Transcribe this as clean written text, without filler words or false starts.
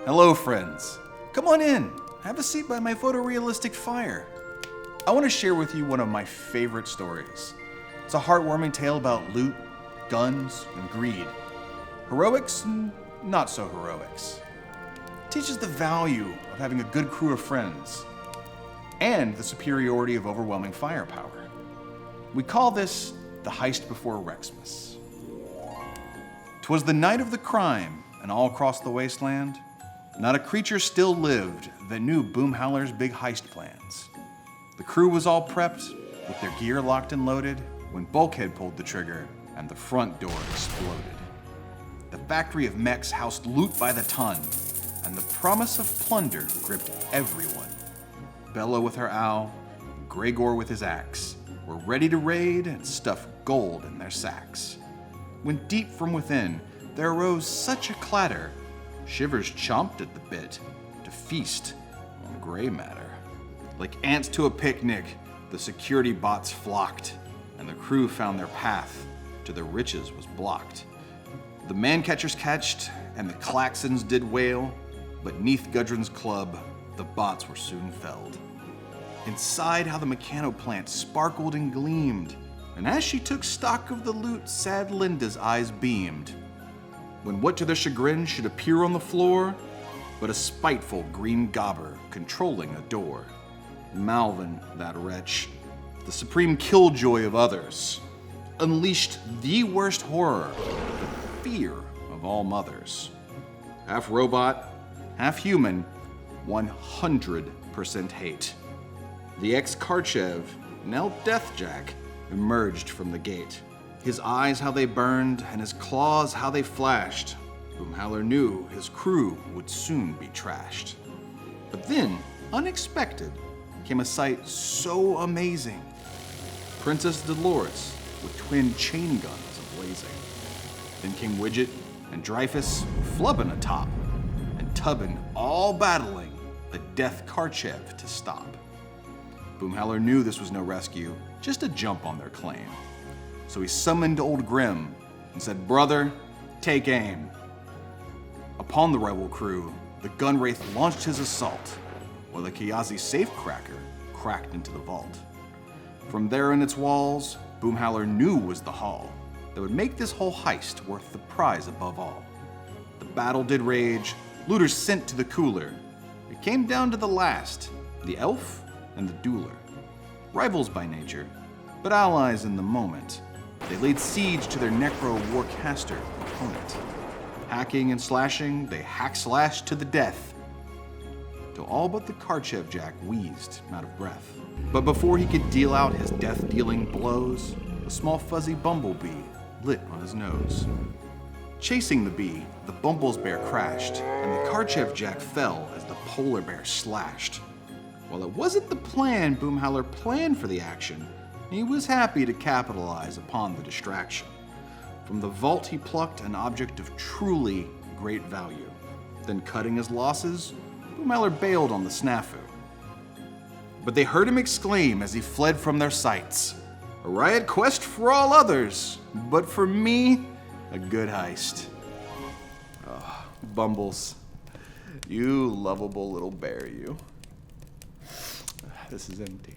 Hello, friends. Come on in. Have a seat by my photorealistic fire. I want to share with you one of my favorite stories. It's a heartwarming tale about loot, guns, and greed. Heroics and not so heroics. It teaches the value of having a good crew of friends and the superiority of overwhelming firepower. We call this the Heist before Wrecksmas. 'Twas the night of the crime, and all across the wasteland, not a creature still lived that knew Boomhowler's big heist plans. The crew was all prepped, with their gear locked and loaded, when Bulkhead pulled the trigger and the front door exploded. The factory of mechs housed loot by the ton, and the promise of plunder gripped everyone. Bella with her owl, Gregor with his axe, were ready to raid and stuff gold in their sacks. When deep from within there arose such a clatter, Shivers chomped at the bit to feast on gray matter. Like ants to a picnic, the security bots flocked, and the crew found their path to the riches was blocked. The man-catchers catched, and the klaxons did wail, but neath Gudrun's club, the bots were soon felled. Inside, how the mechano plant sparkled and gleamed, and as she took stock of the loot, sad Linda's eyes beamed. When what to their chagrin should appear on the floor, but a spiteful green gobber controlling a door. Malvin, that wretch, the supreme killjoy of others, unleashed the worst horror, the fear of all mothers. Half robot, half human, 100% hate. The ex-Karchev, now Deathjack, emerged from the gate. His eyes how they burned, and his claws how they flashed. Boomhowler knew his crew would soon be trashed. But then, unexpected, came a sight so amazing. Princess Dolores with twin chain guns ablazing. Then came Widget and Dreyfus flubbing atop, and Tubbin all battling the Death Karchev to stop. Boomhowler knew this was no rescue, just a jump on their claim. So he summoned Old Grim and said, "Brother, take aim." Upon the rebel crew, the Gunwraith launched his assault, while the Kiazi safecracker cracked into the vault. From there in its walls, Boomhowler knew was the haul that would make this whole heist worth the prize above all. The battle did rage, looters sent to the cooler. It came down to the last, the elf and the dueler. Rivals by nature, but allies in the moment. They laid siege to their Necro Warcaster opponent. Hacking and slashing, they hack-slashed to the death, till all but the Karchev Jack wheezed out of breath. But before he could deal out his death-dealing blows, a small fuzzy bumblebee lit on his nose. Chasing the bee, the Bumble's bear crashed, and the Karchev Jack fell as the polar bear slashed. While it wasn't the plan Boomhowler planned for the action, he was happy to capitalize upon the distraction. From the vault he plucked an object of truly great value. Then cutting his losses, Boomhowler bailed on the snafu. But they heard him exclaim as he fled from their sights, "A Riot quest for all others, but for me, a good heist." Oh, Bumbles, you lovable little bear, you. This is empty.